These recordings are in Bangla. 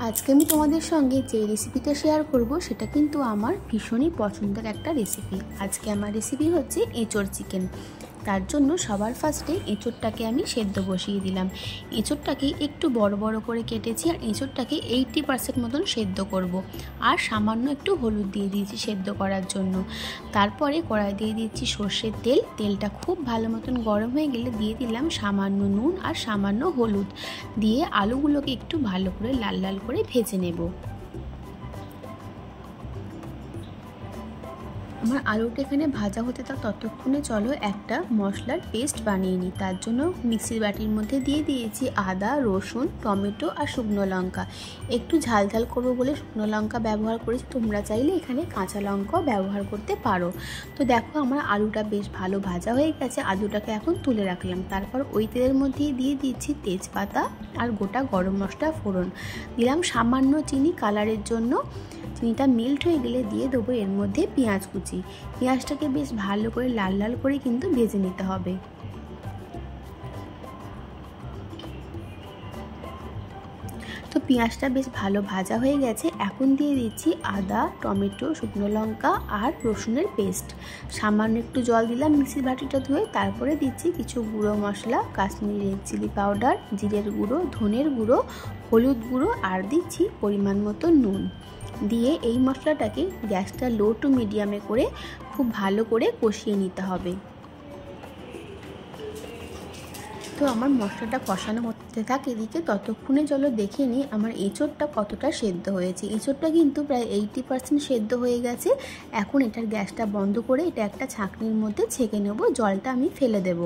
আজকে আমি তোমাদের সঙ্গে যে রেসিপিটা শেয়ার করব সেটা কিন্তু আমার ভীষণই পছন্দের একটা রেসিপি। আজকে আমার রেসিপি হচ্ছে এঁচোড় চিকেন। তার জন্য সবার ফার্স্টে এঁচোড়টাকে আমি সেদ্ধ বসিয়ে দিলাম। এঁচোড়টাকে একটু বড় বড় করে কেটেছি আর এঁচোড়টাকে 80% মতন সেদ্ধ করব। আর সামান্য একটু হলুদ দিয়ে দিয়েছি সেদ্ধ করার জন্য। তারপরে কড়াই দিয়ে দিচ্ছি সর্ষের তেল। তেলটা খুব ভালো মতন গরম হয়ে গেলে দিয়ে দিলাম সামান্য নুন আর সামান্য হলুদ দিয়ে আলুগুলোকে একটু ভালো করে লাল লাল করে ভেজে নেব। আমার আলুটা এখানে ভাজা হতে থাক ততক্ষণে চলো একটা মশলার পেস্ট বানিয়ে নিই। তার জন্য মিক্সির বাটির মধ্যে দিয়ে দিয়েছি আদা, রসুন, টমেটো আর শুকনো লঙ্কা। একটু ঝাল ঝাল করবো বলে শুকনো লঙ্কা ব্যবহার করেছি, তোমরা চাইলে এখানে কাঁচা লঙ্কাও ব্যবহার করতে পারো। তো দেখো আমার আলুটা বেশ ভালো ভাজা হয়ে গেছে, আলুটাকে এখন তুলে রাখলাম। তারপর ওই তেলের মধ্যেই দিয়ে দিচ্ছি তেজপাতা আর গোটা গরম মশলা ফোড়ন। দিলাম সামান্য চিনি কালারের জন্য। চিনিটা মেল্ট হয়ে গেলে দিয়ে দেবো এর মধ্যে পেঁয়াজ কুচি। পেঁয়াজটাকে বেশ ভালো করে লাল লাল করে কিন্তু ভেজে নিতে হবে। তো পেঁয়াজটা বেশ ভালো ভাজা হয়ে গেছে। এখন দিয়ে দিচ্ছি আদা, টমেটো, শুকনো লঙ্কা আর রসুনের পেস্ট। সামান্য একটু জল দিলাম মিক্সির বাটিটা ধুয়ে। তারপরে দিচ্ছি কিছু গুঁড়ো মশলা, কাশ্মীরি রেড চিলি পাউডার, জিরের গুঁড়ো, ধনের গুঁড়ো, হলুদ গুঁড়ো আর দিচ্ছি পরিমাণ মতো নুন। দিয়ে এই মশলাটাকে গ্যাসটা লো টু মিডিয়ামে করে খুব ভালো করে কষিয়ে নিতে হবে। তো আমার মশলাটা কষানো হতে থাকে এদিকে ততক্ষণে চলো দেখে নিই আমার এঁচোড়টা কতটা সেদ্ধ হয়েছে। এঁচোড়টা কিন্তু প্রায় 80% সেদ্ধ হয়ে গেছে। এখন এটার গ্যাসটা বন্ধ করে এটা একটা ছাঁকনির মধ্যে ছেঁকে নেব, জলটা আমি ফেলে দেব।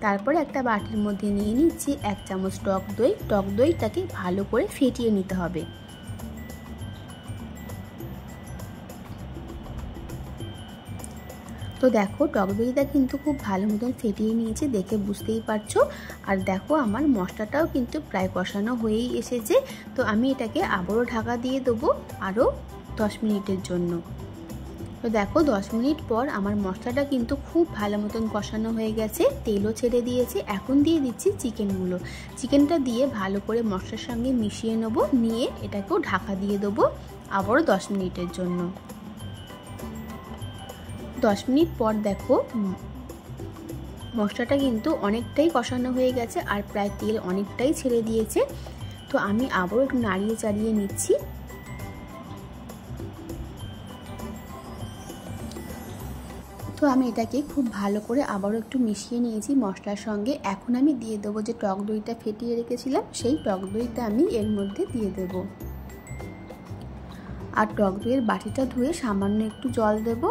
তারপরে একটা বাটির মধ্যে নিয়ে নিচ্ছি 1 চামচ টক দই। টক দইটাকে ভালো করে ফেটিয়ে নিতে হবে। তো দেখো টক দইটা কিন্তু খুব ভালো মতন ফেটিয়ে নিয়েছি, দেখে বুঝতেই পারছো। আর দেখো আমার মশলাটাও কিন্তু প্রায় কষানো হয়েই এসেছে। তো আমি এটাকে আবারও ঢাকা দিয়ে দেবো আরও 10 মিনিটের জন্য। তো দেখো 10 মিনিট পর আমার মশলাটা কিন্তু খুব ভালো মতন কষানো হয়ে গেছে, তেলও ছেড়ে দিয়েছে। এখন দিয়ে দিচ্ছি চিকেনগুলো। চিকেনটা দিয়ে ভালো করে মশলার সঙ্গে মিশিয়ে নেব, নিয়ে এটাকেও ঢাকা দিয়ে দেবো আবারও 10 মিনিটের জন্য। 10 মিনিট পর দেখো মশলাটা কিন্তু অনেকটাই কষানো হয়ে গেছে আর প্রায় তেল অনেকটাই ছেড়ে দিয়েছে। তো আমি আবারও একটু নাড়িয়ে চাড়িয়ে নিচ্ছি। তো আমি এটাকে খুব ভালো করে আবারও একটু মিশিয়ে নিয়েছি মশলার সঙ্গে। এখন আমি দিয়ে দেবো যে টক দইটা ফেটিয়ে রেখেছিলাম, সেই টক দইটা আমি এর মধ্যে দিয়ে দেব। আর টক দইয়ের বাটিটা ধুয়ে সামান্য একটু জল দেব,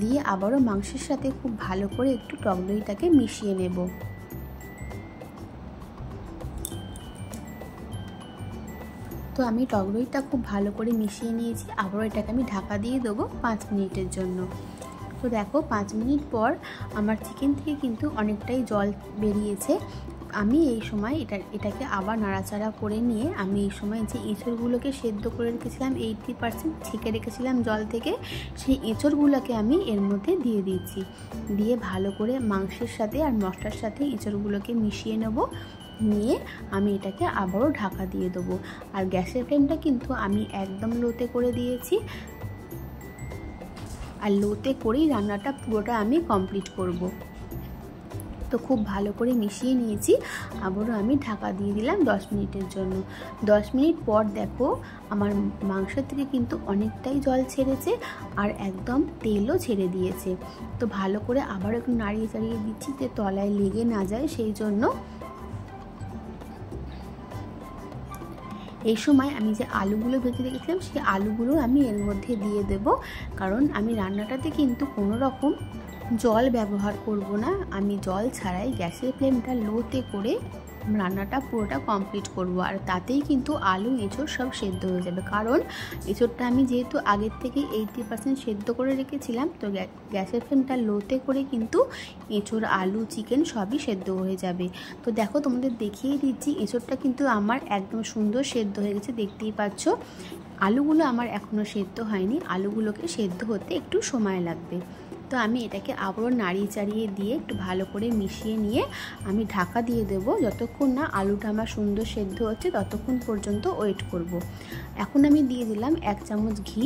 দিয়ে আবারও মাংসের সাথে খুব ভালো করে একটু টক দইটাকে মিশিয়ে নেব। তো আমি টক দইটা খুব ভালো করে মিশিয়ে নিয়েছি, আবারও এটাকে আমি ঢাকা দিয়ে দেবো 5 মিনিটের জন্য। তো দেখো 5 মিনিট পর আমার চিকেন থেকে কিন্তু অনেকটাই জল বেরিয়েছে। আমি এই সময় এটাকে আবার নাড়াচাড়া করে নিয়ে আমি এই সময় যে এঁচোড়গুলোকে সেদ্ধ করে রেখেছিলাম 80% ছেঁকে রেখেছিলাম জল থেকে, সেই এঁচোড়গুলোকে আমি এর মধ্যে দিয়ে দিচ্ছি। দিয়ে ভালো করে মাংসের সাথে আর মশলার সাথে এঁচোড়গুলোকে মিশিয়ে নেব, নিয়ে আমি এটাকে আবারও ঢাকা দিয়ে দেবো। আর গ্যাসের ফ্লেমটা কিন্তু আমি একদম লোতে করে দিয়েছি। আর লোতে করেই রান্নাটা পুরোটা আমি কমপ্লিট করব। তো খুব ভালো করে মিশিয়ে নিয়েছি, আবারও আমি ঢাকা দিয়ে দিলাম 10 মিনিটের জন্য। 10 মিনিট পর দেখো আমার মাংস থেকে কিন্তু অনেকটাই জল ছেড়েছে আর একদম তেলও ছেড়ে দিয়েছে। তো ভালো করে আবারও একটু নাড়িয়ে চাড়িয়ে দিচ্ছি যে তলায় লেগে না যায় সেই জন্য। এই সময় আমি যে আলুগুলো ভেজে রেখেছিলাম সেই আলুগুলো আমি এর মধ্যে দিয়ে দেব, কারণ আমি রান্নাটাতে কিন্তু কোনো রকম জল ব্যবহার করব না। আমি জল ছাড়াই গ্যাসের ফ্লেমটা লোতে করে রান্নাটা পুরোটা কমপ্লিট করব। আর তাতেই কিন্তু আলু এঁচোড় সব সেদ্ধ হয়ে যাবে, কারণ এঁচোড়টা আমি যেহেতু আগের থেকে 80% সেদ্ধ করে রেখেছিলাম। তো গ্যাসের ফ্লেমটা লোতে করে কিন্তু এঁচোড়, আলু, চিকেন সবই সেদ্ধ হয়ে যাবে। তো দেখো তোমাদের দেখিয়ে দিচ্ছি এঁচোড়টা কিন্তু আমার একদম সুন্দর সেদ্ধ হয়ে গেছে, দেখতেই পাচ্ছ। আলুগুলো আমার এখনও সেদ্ধ হয়নি, আলুগুলোকে সেদ্ধ হতে একটু সময় লাগবে। তো আমি এটাকে আবারও নাড়িয়ে চাড়িয়ে দিয়ে একটু ভালো করে মিশিয়ে নিয়ে আমি ঢাকা দিয়ে দেব। যতক্ষণ না আলুটা আমার সুন্দর সেদ্ধ হচ্ছে ততক্ষণ পর্যন্ত ওয়েট করব। এখন আমি দিয়ে দিলাম 1 চামচ ঘি।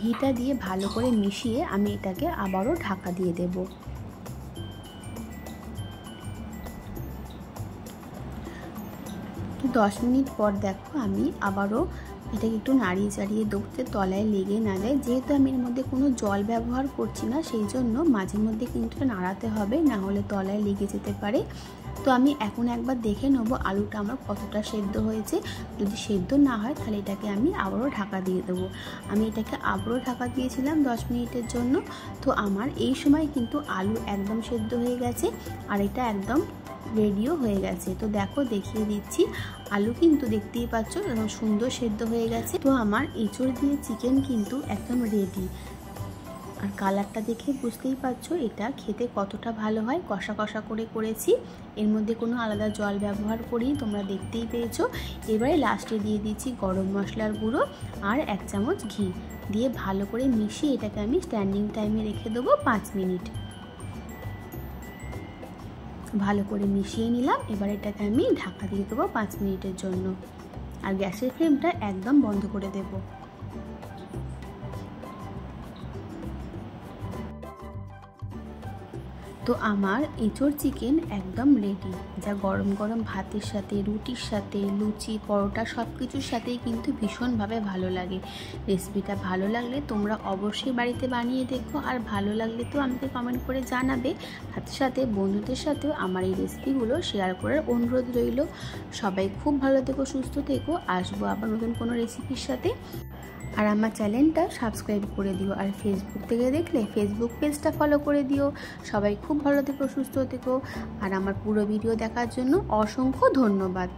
ঘিটা দিয়ে ভালো করে মিশিয়ে আমি এটাকে আবারও ঢাকা দিয়ে দেব। 10 মিনিট পর দেখো আমি আবারও এটাকে একটু নাড়িয়ে চাড়িয়ে দেবো যাতে তলায় লেগে না যায়। যেহেতু আমি এর মধ্যে কোনো জল ব্যবহার করছি না, সেই জন্য মাঝে মধ্যে কিন্তু নাড়াতে হবে, না হলে তলায় লেগে যেতে পারে। তো আমি এখন একবার দেখে নেবো আলুটা আমার কতটা সেদ্ধ হয়েছে। যদি সেদ্ধ না হয় তাহলে এটাকে আমি আবারও ঢাকা দিয়ে দেবো। আমি এটাকে আবারও ঢাকা দিয়েছিলাম 10 মিনিটের জন্য। তো আমার এই সময় কিন্তু আলু একদম সেদ্ধ হয়ে গেছে আর এটা একদম রেডিও হয়ে গেছে। তো দেখো দেখিয়ে দিচ্ছি, আলু কিন্তু দেখতেই পাচ্ছ এবং সুন্দর সেদ্ধ হয়ে গেছে। তো আমার এঁচড় দিয়ে চিকেন কিন্তু একদম রেডি। আর কালারটা দেখে বুঝতেই পারছো এটা খেতে কতটা ভালো হয়। কষা কষা করে করেছি, এর মধ্যে কোনো আলাদা জল ব্যবহার করি, তোমরা দেখতেই পেয়েছো। এবারে লাস্টে দিয়ে দিচ্ছি গরম মশলার গুঁড়ো আর 1 চামচ ঘি দিয়ে ভালো করে মিশিয়ে এটাকে আমি স্ট্যান্ডিং টাইমে রেখে দেবো 5 মিনিট। ভালো করে মিশিয়ে নিলাম। এবার এটাকে আমি ঢাকা দিয়ে দেবো 5 মিনিটের জন্য আর গ্যাসের ফ্লেমটা একদম বন্ধ করে দেব। তো আমার এঁচড় চিকেন একদম রেডি, যা গরম গরম ভাতের সাথে, রুটির সাথে, লুচি, পরোটা সব কিছুর সাথেই কিন্তু ভীষণভাবে ভালো লাগে। রেসিপিটা ভালো লাগলে তোমরা অবশ্যই বাড়িতে বানিয়ে দেখো, আর ভালো লাগলে তো আমাকে কমেন্ট করে জানাবে। সাথে সাথে বন্ধুদের সাথেও আমার এই রেসিপিগুলো শেয়ার করার অনুরোধ রইল। সবাই খুব ভালো থেকো, সুস্থ থেকো। আসবো আবার নতুন কোনো রেসিপির সাথে। আর আমার চ্যানেলটা সাবস্ক্রাইব করে দিও, আর ফেসবুক থেকে দেখলে ফেসবুক পেজটা ফলো করে দিও। সবাই খুব ভালো থেকো, সুস্থ থেকো। আর আমার পুরো ভিডিও দেখার জন্য অসংখ্য ধন্যবাদ।